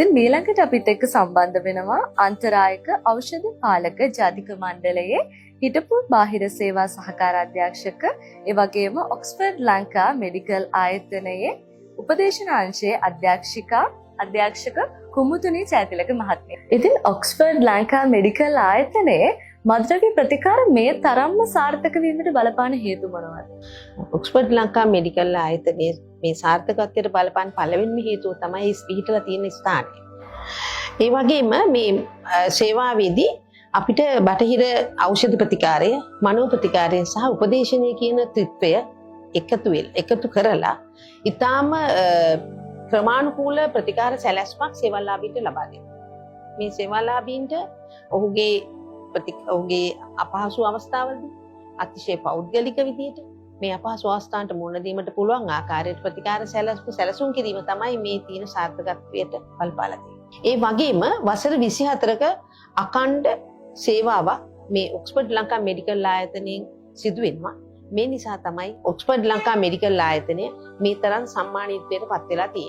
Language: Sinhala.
ඉතින් ඊළඟට අපිත් එක්ක සම්බන්ධ වෙනවා අන්තරායක ඖෂධ පාලක ජාතික මණ්ඩලයේ හිටපු බාහිර සේවා සහකාර අධ්‍යක්ෂක ඒ වගේම ඔක්ස්ෆර්ඩ් ලංකා මෙඩිකල් ආයතනයේ උපදේශන අංශයේ අධ්‍යක්ෂක කුමුතුනි ජයතිලක මහත්මිය. ඉතින් ඔක්ස්ෆර්ඩ් ලංකා මෙඩිකල් ආයතනයේ මද්‍රව්‍ය ප්‍රතිකාර මේ තරම්ම සාර්ථක වීමට බලපාන හේතු මොනවද? ඔක්ස්ෆර්ඩ් ලංකා මෙඩිකල් ආයතනයේ මේ සාර්ථකත්වයට බලපාන පළවෙනිම හේතුව තමයි පිහිටලා තියෙන ස්ථානය. ඒ වගේම මේ සේවාවේදී අපිට බටහිර ඖෂධ ප්‍රතිකාරය, මනෝ ප්‍රතිකාරය සහ උපදේශනය කියන ත්‍රිත්වය එකතු කරලා ඊටාම ක්‍රමානුකූල ප්‍රතිකාර සැලැස්මක් සේවාලාභීන්ට ලබා දෙනවා. මේ සේවාලාභීන්ට ඔහුගේ අපහසු අවස්ථාවලදී අතිශය පෞද්ගලික විදියට මේ අපහසු අවස්ථාන්ට මුහුණ දීමට පුළුවන් ආකාරයට ප්‍රතිකාර සැලසුම් කිරීම තමයි මේ තියෙන සාර්ථකත්වයට බලපාලා තියෙන්නේ. ඒ වගේම වසර 24ක අඛණ්ඩ සේවාවක් මේ ඔක්ස්ෆර්ඩ් ලංකා මෙඩිකල් ආයතනයෙන් සිදු වෙනවා. මේ නිසා තමයි ඔක්ස්ෆර්ඩ් ලංකා මෙඩිකල් ආයතනය මේ තරම් සම්මානිතයට පත් වෙලා තියෙන්නේ.